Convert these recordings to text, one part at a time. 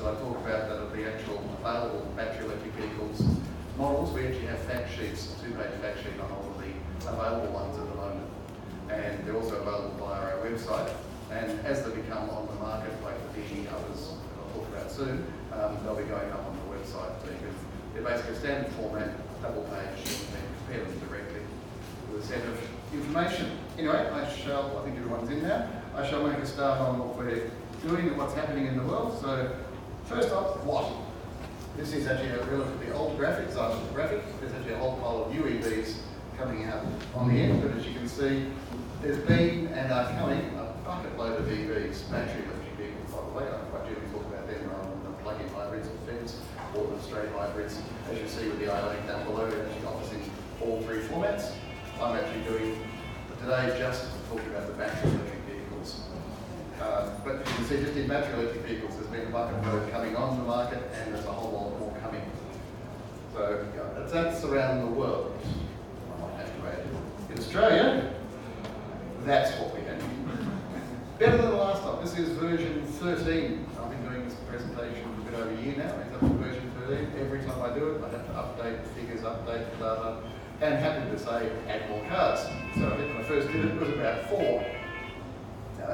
that I talk about that are the actual available battery electric vehicles models. We actually have fact sheets, a 2-page fact sheet on all of the available ones at the moment. And they're also available via our website. And as they become on the market, like the others that I'll talk about soon, they'll be going up on the website. So they're basically a standard format, double page, and compare them directly with a set of information. Anyway, I think everyone's in now. I shall make a start on what we're doing and what's happening in the world. So first up, what? This is actually a relatively old graphic, There's actually a whole pile of new EVs coming out on the end, but as you can see, there's been and are coming a bucket load of EVs, battery electric vehicles, by the way. I quite generally talk about them rather than the plug-in hybrids or FEVs or the straight hybrids. As you see with the I-link down below, it actually offers in all 3 formats. I'm actually doing today just talking about the battery electric vehicles. But you can see just in battery electric vehicles, there's been a bucket load coming on the market and there's a whole lot more coming. So that's around the world. I might have to add. In Australia, that's what we have. Better than the last time. This is version 13. I've been doing this presentation for a bit over a year now. It's up to version 13. Every time I do it, I have to update the figures, update the data, and happy to say add more cars. So I think when I first did it, it was about 4.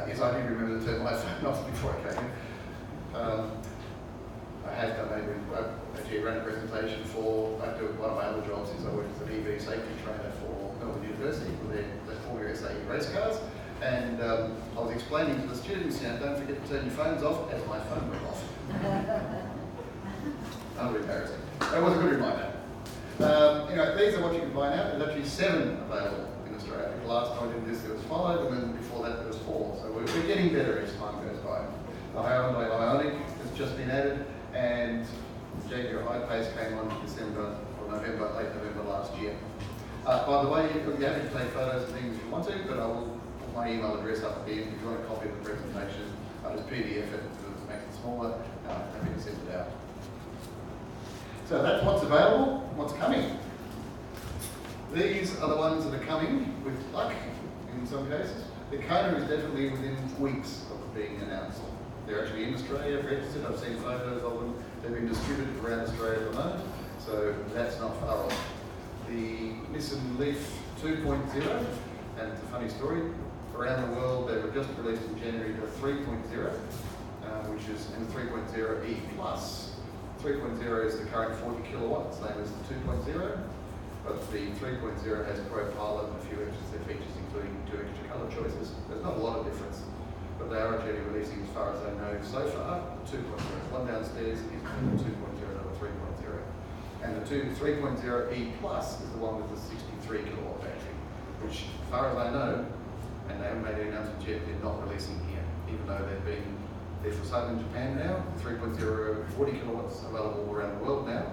Yes, I do remember the term my phone off before I came in. I have done actually ran a presentation for, I do one of my other jobs is I work as an EV safety trainer for Melbourne University for their 4-year SAE race cars. And I was explaining to the students, don't forget to turn your phones off, as my phone went off. Rather embarrassing. That was a good reminder. These are what you can buy now. There's actually 7 available in Australia. I think the last time I did this there was 5, and then before that there was 4. So we're getting better as time goes by. The Hyundai Ioniq has just been added, and Jaguar I-Pace came on late November last year. By the way, you're happy to take photos and things if you want to, but I will put my email address up at the end if you want a copy of the presentation. I just PDF it to make it smaller, and I'm happy to send it out. So that's what's available, what's coming. These are the ones that are coming with luck in some cases. The Kona is definitely within weeks of being announced. They're actually in Australia, registered. I've seen photos of them. They've been distributed around Australia at the moment, so that's not far off. The Nissan Leaf 2.0, and it's a funny story. Around the world, they were just released in January to 3.0, which is in the 3.0 E+. 3.0 is the current 40 kilowatts, same as the 2.0, but the 3.0 has ProPilot and a few extra features, including 2 extra colour choices. There's not a lot of difference, but they are actually releasing, as far as I know so far, 2.0. One downstairs is the 2.0 and the 3.0. And the 3.0 E Plus is the one with the 63 kilowatt battery, which, as far as I know, and they haven't made any announcements yet, they're not releasing here, even though they've been there for sale in Japan now. 3.0 40 kilowatts available around the world now,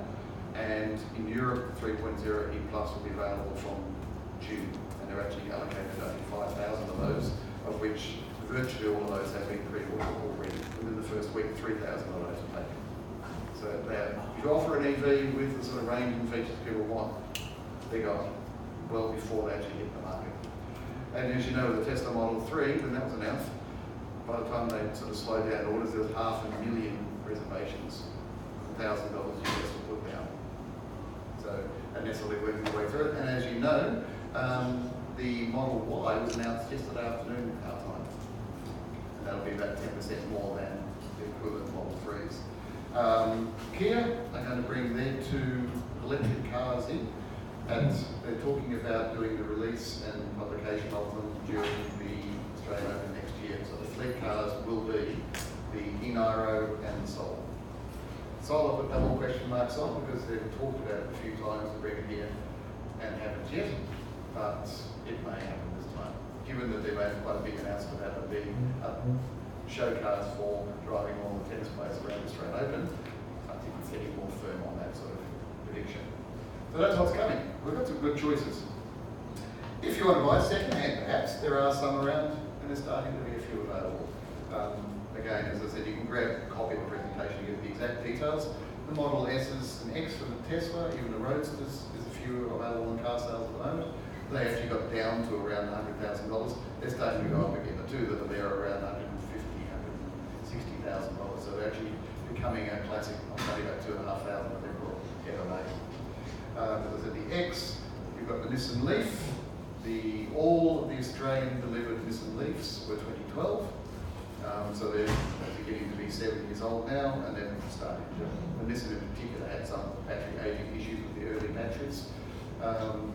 and in Europe, 3.0 E Plus will be available from June, and they're actually allocated only 5,000 of those, of which virtually all of those have been pre-ordered already. Within the first week, 3,000 of those are taken. So if you offer an EV with the sort of range and features people want, they're gone well before they actually hit the market. And as you know, with the Tesla Model 3, when that was announced, by the time they sort of slowed down orders, there was 500,000 reservations, $1,000 US to put down. So, and that's what we're working our way through it. And as you know, the Model Y was announced yesterday afternoon our time. And that'll be about 10% more than the equivalent Model 3s. Kia are going to bring their 2 electric cars in, and they're talking about doing the release and publication of them during the Australian Open next year. So the fleet cars will be the Eniro and the Soul. Soul, I put double question marks on because they've talked about it a few times to bring it here and haven't yet, but it may happen this time. Given that they've made quite a big announcement about it being show cars for driving all the tennis players around the Australian Open, I think it's getting more firm on that sort of prediction. So that's what's coming. We've got some good choices. If you want to buy second-hand, perhaps, there are some around, and there's starting to be a few available. Again, as I said, you can grab a copy of the presentation to get the exact details. The Model S's and X for the Tesla, even the Roadsters, there's a few available in car sales at the moment. They actually got down to around $100,000. They're starting to go up again. The 2 that are there are around $150,000, $160,000. So they're actually becoming a classic. I'll only about 2,500 I think ever made. As I said, the X, you've got the Nissan Leaf. All of the Australian delivered Nissan Leafs were 2012. So they're getting to be 7 years old now, and then starting to, and Nissan in particular had some battery aging issues with the early batteries. Some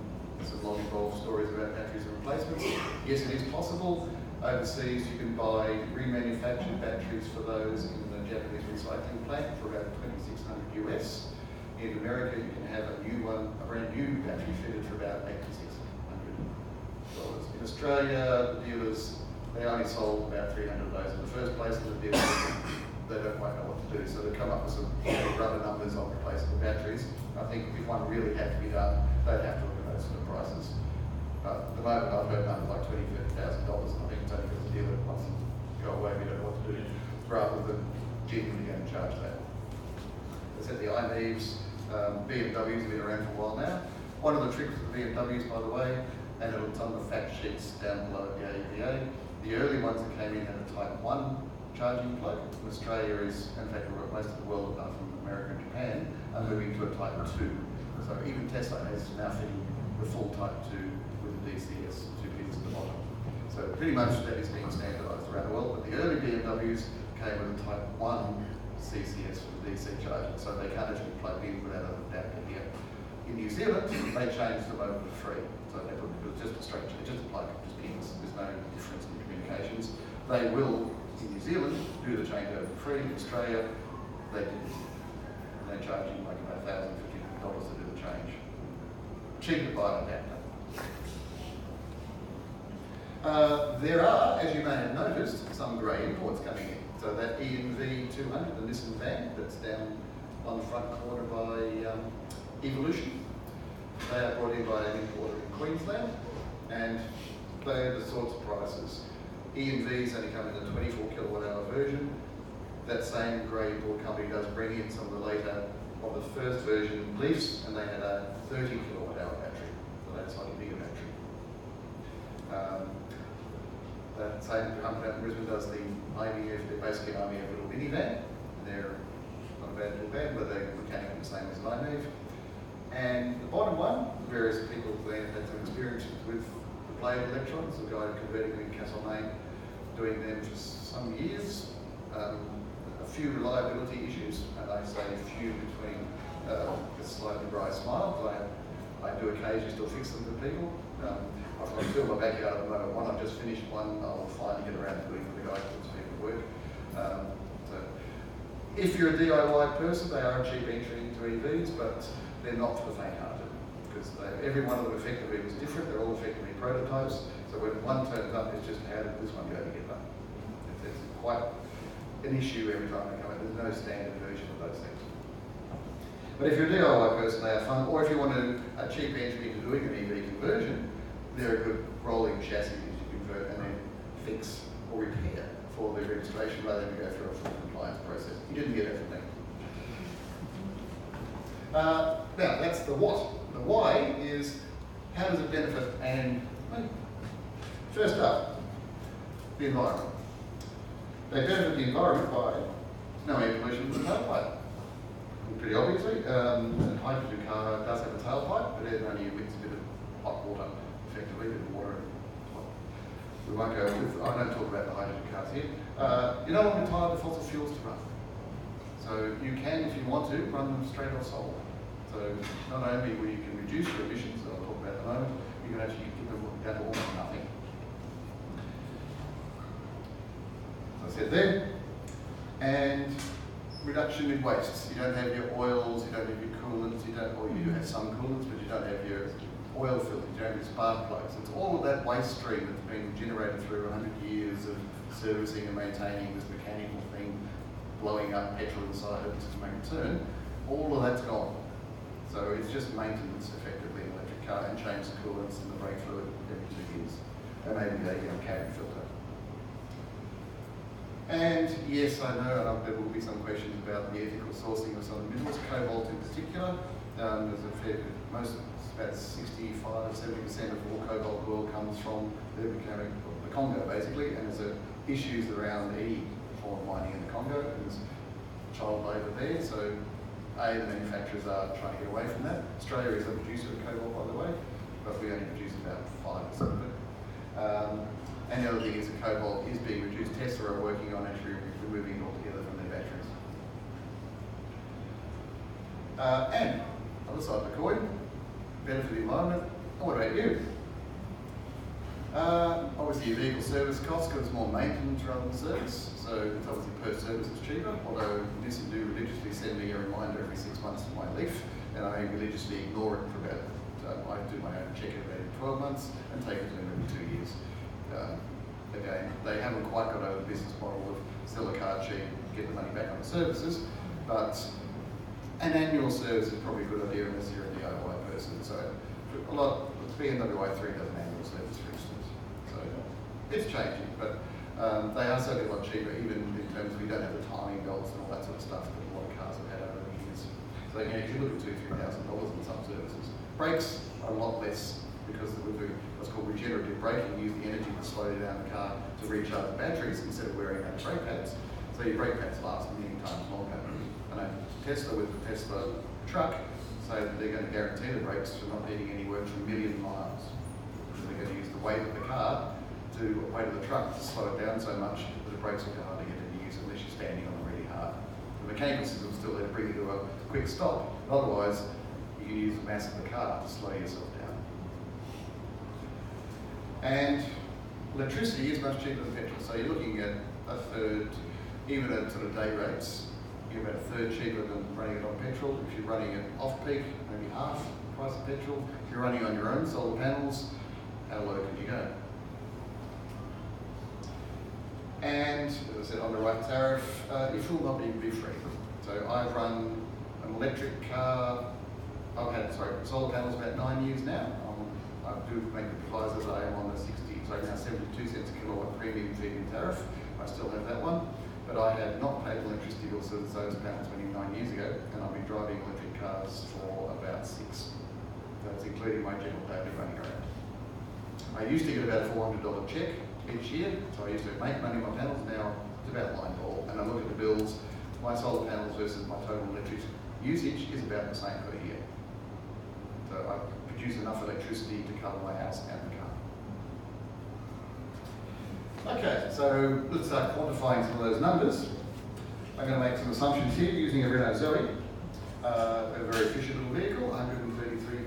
long involved stories about batteries and replacements. Yes, it is possible. Overseas, you can buy remanufactured batteries for those in the Japanese recycling plant for about $2,600 US. In America, you can have a new one, a brand new battery fitted for about $8,600. In Australia, the dealers, they only sold about 300 of those in the first place, and the dealers, they don't quite know what to do. So they've come up with some rubber numbers on replaceable batteries. I think if one really had to be done, they'd have to look at those sort of prices. At the moment, I've heard numbers like $20,000, $30,000, and I think it's only because the dealer wants to go away, we don't know what to do, rather than genuinely going to charge that. As I said, the iNeves, BMWs have been around for a while now. One of the tricks of the BMWs, by the way, and it's on the fact sheets down below the AEVA, the early ones that came in had a Type 1 charging plug. In Australia is, in fact, most of the world, apart from America and Japan, are moving to a Type 2. So even Tesla is now fitting the full Type 2 with the DCS 2 pins at the bottom. So pretty much that is being standardised around the world, but the early BMWs came with a Type 1 CCS for the DC charging, so they can't actually plug in without an adapter here. In New Zealand, they changed them over to free. So they put it was just a straight, just a plug, just pins. There's no difference in communications. They will, in New Zealand, do the changeover for free. In Australia, they didn't. They're charging like about $1,050 to do the change. Cheaper to buy an adapter. There are, as you may have noticed, some grey imports coming in. So that EV 200, the Nissan van, that's down on the front corner by Evolution, they are brought in by an importer in Queensland, and they're the sorts of prices. EMVs only come in a 24 kilowatt hour version. That same grey import company does bring in some of the later of the first version Leafs, and they had a 30 kilowatt hour battery, so that's like a bigger battery. That same company out in Brisbane does the IVF, they're basically an IVF little minivan. They're not a bad little van, but they're mechanically the same as an iNev. And the bottom one, various people have had some experience with the blade electrons, the guy converting them in Castlemaine, doing them for some years. A few reliability issues, and I say a few between a slightly dry smile, but I do occasionally still fix them for people. I've got two in my backyard at the moment. One I've just finished, one I'll finally get around to doing for the guy who puts people to work. So if you're a DIY person, they are a cheap entry into EVs, but they're not for the faint-hearted, because every one of them effectively was different. They're all effectively prototypes. So when one turns up, it's just how did this one go together? It's quite an issue every time they come in. There's no standard version of those things. But if you're a DIY person, they are fun. Or if you want a cheap entry into doing an EV conversion, they're a good rolling chassis that you convert and then fix or repair for the registration rather than go through a full compliance process. You didn't get everything. Now, that's the what. The why is how does it benefit and me? First up, the environment. They benefit the environment by no air pollution from the tailpipe. Pretty obviously, a hydrogen car does have a tailpipe, but it only emits a bit of hot water, effectively, a bit of water. We won't go with, I don't talk about the hydrogen cars here. You don't want to tie the fossil fuels to run. So you can, if you want to, run them straight on solar. So not only will you can reduce your emissions, that I'll talk about in a moment, you can actually get them down to almost nothing. As I said there, and reduction in wastes. You don't have your oils, you don't have your coolants, you don't, or you do have some coolants, but you don't have your oil filters, you don't have your spark plugs. It's all of that waste stream that's been generated through 100 years of servicing and maintaining this mechanical thing, blowing up petrol inside it to make it turn. All of that's gone. So it's just maintenance effectively in an electric car, and change the coolants and the brake fluid every 2 years. And maybe they get a cabin filter. And yes, I know there will be some questions about the ethical sourcing of some of the minerals, cobalt in particular. There's a fair bit, about 65–70% of all cobalt oil comes from the Congo, basically, and there's issues around any form of mining in the Congo. And there's child labour there, so the manufacturers are trying to get away from that. Australia is a producer of cobalt, by the way, but we only produce about 5% of it. And the other thing is that cobalt is being reduced. Tesla are working on actually removing it altogether from their batteries. And other side of the coin, better for the environment. What about you? Obviously your vehicle service costs because it's more maintenance rather than service, so it's obviously per service it's cheaper, although Nissan do religiously send me a reminder every 6 months to my Leaf, and I religiously ignore it for about, I do my own check every 12 months and take it to them every 2 years. Again, they haven't quite got over the business model of sell a car cheap, get the money back on the services, but an annual service is probably a good idea unless you're a DIY person. So a lot, BMW i3 does an annual service, for instance. So it's changing, but they are certainly a lot cheaper, even in terms of we don't have the timing belts and all that sort of stuff that a lot of cars have had over the years. So if you look at $2,000-3,000 in some services, brakes are a lot less because we do what's called regenerative braking. We use the energy to slow down the car to recharge the batteries instead of wearing out brake pads. So your brake pads last many times longer. I know Tesla with the Tesla truck say that they're going to guarantee the brakes for not needing any work for 1 million miles. So they're going to use the weight of the car to weight of the truck to slow it down so much that the brakes will be hard to get into use unless you're standing on them really hard. The mechanical system still there to bring you to a quick stop. Otherwise, you can use the mass of the car to slow yourself down. And electricity is much cheaper than petrol. So you're looking at a third, even at sort of day rates, you're about a third cheaper than running it on petrol. If you're running it off-peak, maybe half the price of petrol. If you're running on your own solar panels, how low can you go? And, as I said, on the right tariff, it will not be free. So I've run an electric car, I've had, solar panels about 9 years now. I do make the provisos that I am on the 72 cents a kilowatt premium feed-in tariff. I still have that one. But I have not paid electricity bill since those panels went in 9 years ago, and I've been driving electric cars for about 6. That's including my general daily running around. I used to get about a $400 check each year, so I used to make money on my panels. Now it's about line ball, and I look at the bills. My solar panels versus my total electric usage is about the same per year. So I produce enough electricity to cover my house and the car. Okay, so let's start quantifying some of those numbers. I'm going to make some assumptions here using a Renault Zoe, a very efficient little vehicle, 133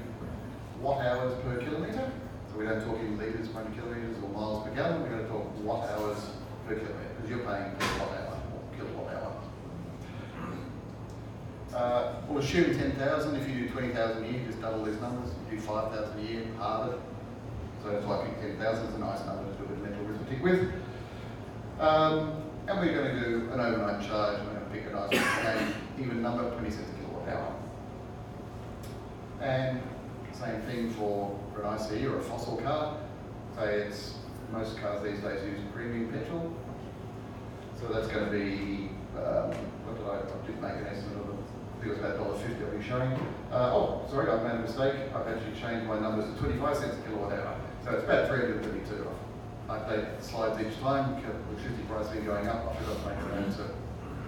watt-hours per kilometre. So we don't talk in litres per kilometres or miles per gallon, we're going to talk watt-hours per kilometre, because you're paying per watt-hour or kilowatt-hour. We'll assume 10,000. If you do 20,000 a year, just double these numbers. If you do 5,000 a year, halve it. So that's why I picked 10,000. It's a nice number to do a bit of mental arithmetic with. And we're going to do an overnight charge. We're going to pick a nice again, even number, 20 cents a kilowatt hour. And same thing for an ICE or a fossil car. Say it's most cars these days use premium petrol. So that's going to be what did I did make an estimate of it. I think it was about $1.50 I'll be showing. Oh, sorry, I've made a mistake. I've actually changed my numbers to 25 cents a kilowatt hour. So it's about 332. I update the slides each time. Electricity price has been going up. I forgot to make an answer.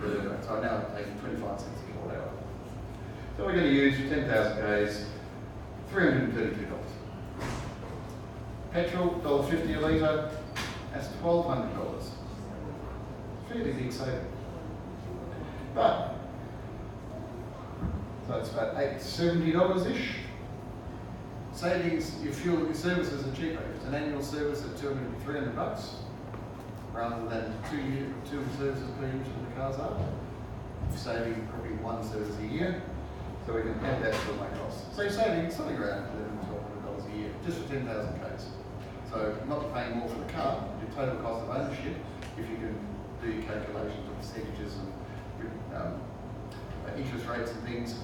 So now I'm taking 25 cents a kilowatt hour. So we're going to use 10,000 Ks, $332. Petrol, $1.50 a litre, that's $1,200. Fairly big saving. But, so it's about $870-ish. Savings, your fuel, your services are cheaper. It's an annual service at $200 to $300, rather than two services per year the cars are. Saving probably one service a year. So we can add that to my costs. So you're saving something around $1,100 to $1,200 a year, just for 10,000 Ks. So not paying more for the car, your total cost of ownership, if you can do your calculations of percentages and interest rates and things.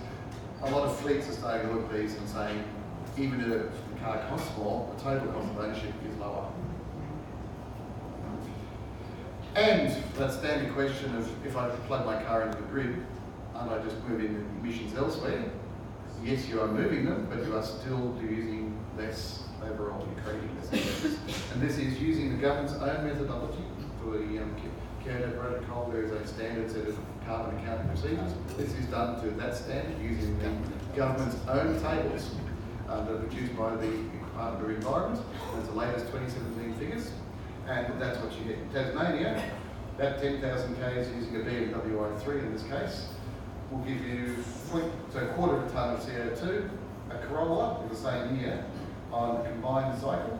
A lot of fleets are starting to look at these and saying, even if the car costs more, the total cost of ownership is lower. And that standard question of, if I plug my car into the grid, aren't I just moving emissions elsewhere? Yes, you are moving them, but you are still using less overall, you're creating less emissions. And this is using the government's own methodology for the Kyoto Protocol, there is a standard set of carbon accounting procedures. This is done to that standard using the government's own tables that are produced by the Department of Environment. That's the latest 2017 figures, and that's what you get in Tasmania. That 10,000 k's using a BMW i3 in this case will give you a quarter of a tonne of CO2. A Corolla with the same year on a combined cycle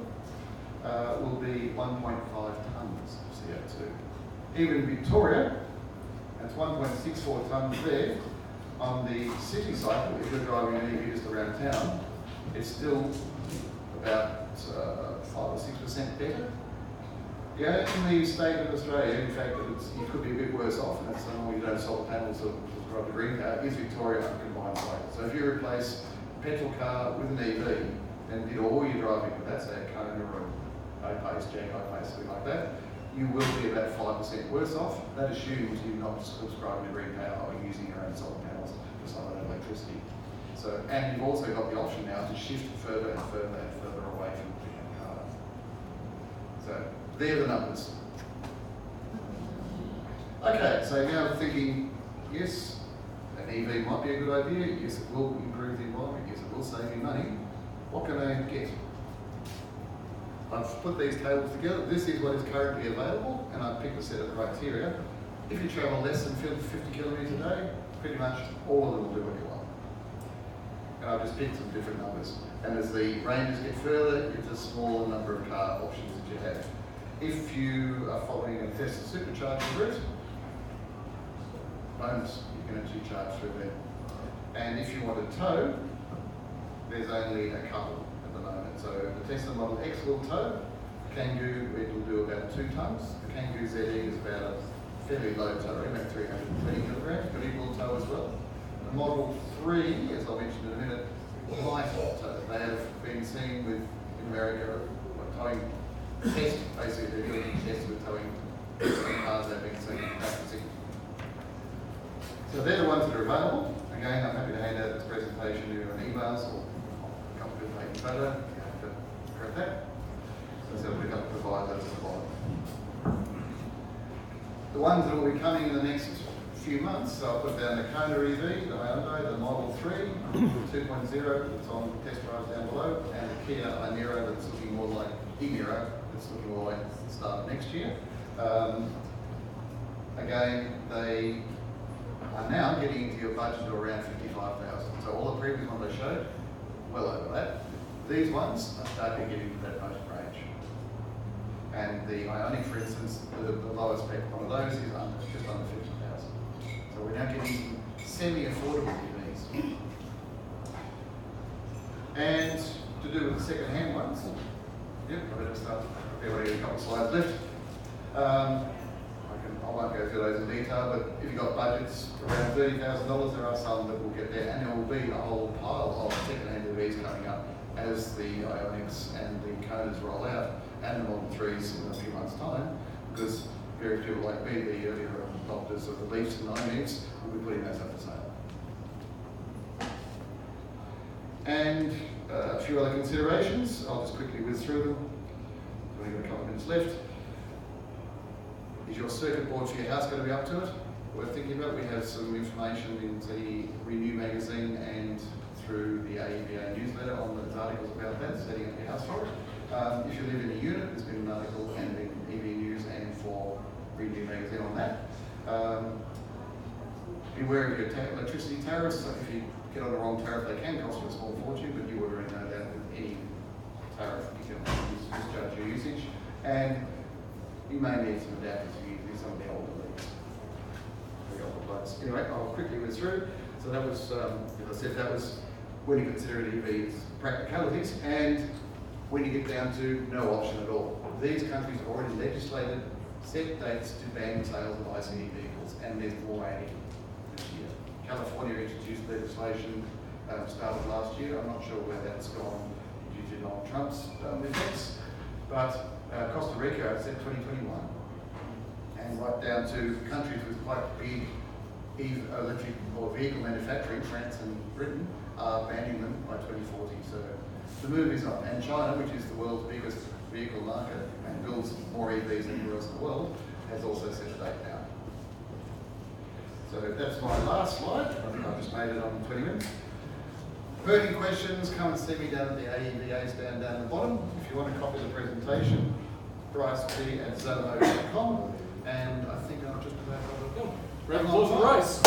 will be 1.5 tonnes of CO2. Even in Victoria, that's 1.64 tonnes there. On the city cycle, if you're driving an EV just around town, it's still about 5 or 6% better. The only state of Australia, in fact, you could be a bit worse off, and that's the one you don't solar panels or drive the green car, is Victoria on a combined cycle. So if you replace a petrol car with an EV and did all your driving with that, say a Kona or a pace, Jag pace, something like that, you will be about 5% worse off. That assumes you're not subscribing to green power or using your own solar panels for some of that electricity. So, and you've also got the option now to shift further and further and further away from the car. So they're the numbers. Okay, so now thinking, yes, an EV might be a good idea. Yes, it will improve the environment. Yes, it will save you money. What can I get? I've put these tables together. This is what is currently available, and I've picked a set of criteria. If you travel less than 50 kilometres a day, pretty much all of them will do what you want. And I've just picked some different numbers. And as the ranges get further, it's a smaller number of car options that you have. If you are following a Tesla supercharger route, bonus, you can actually charge through there. And if you want a tow, there's only a couple at the moment. So the Tesla Model X will tow. Kangoo, it will do about 2 tonnes. The Kangoo ZE is about a fairly low tow, about 320 kilograms, but it will tow as well. The Model 3, as I mentioned in a minute, might tow. They have been seen with, in America, towing test, basically they're doing tests with towing cars that have been seen practicing. So they're the ones that are available. Again, I'm happy to hand out this presentation to you on emails or a couple of people taking a photo. You have to correct that. So we've got to provide those at the bottom. The ones that will be coming in the next few months, so I'll put down the Kona EV, the Hyundai, the Model 3, 2.0 that's on test drives down below, and the Kia i-Niro that's looking more like e-Niro, that's looking more like the start of next year. Again, they are now getting into your budget of around 55,000. So all the previous ones I showed, well over that. These ones are starting to get into that budget range. And the Ioniq, for instance, the lowest spec one of those is just under 50,000. So we're now getting semi-affordable EVs. And to do with the second-hand ones, yep, I better start. I've already got a couple of slides left. I won't go through those in detail, but if you've got budgets around $30,000, there are some that will get there, and there will be a whole pile of second-hand EVs coming up as the Ioniqs and the Konas roll out, and the Model 3s in a few months' time, because very few like me, the earlier adopters of the Leafs and i-Leafs, will be putting those up for sale. And a few other considerations, I'll just quickly whiz through them. We've only got a couple of minutes left. Is your circuit board for your house going to be up to it? Worth thinking about. We have some information in the Renew magazine and through the AEVA newsletter on those articles about that, setting up your house for it. If you live in a unit, there's been an article and in EV News and for Renew magazine on that. Beware of your electricity tariffs. So if you get on the wrong tariff, they can cost you a small fortune, but you would already know that with any tariff, you can misjudge your usage. And you may need some adapters if you use some of the older leads, the older plugs. Anyway, I'll quickly whiz through. So that was, as I said, that was when you consider EV's practicalities and when you get down to no option at all. These countries have already legislated set dates to ban sales of ICE vehicles, and there's more adding this year. California introduced legislation started last year. I'm not sure where that's gone due to Donald Trump's effects, but Costa Rica said 2021, and right down to countries with quite big electric or vehicle manufacturing, France and Britain, are banning them by 2040. So the move is on. And China, which is the world's biggest vehicle market and builds more EVs than anywhere else in the world, has also set a date now. So that's my last slide. I think I've just made it on 20 minutes. Burning questions, come and see me down at the AEVA stand down at the bottom. If you want a copy of the presentation, bryceg@zoho.com. And I think I'm just about to go. Round of applause for Bryce.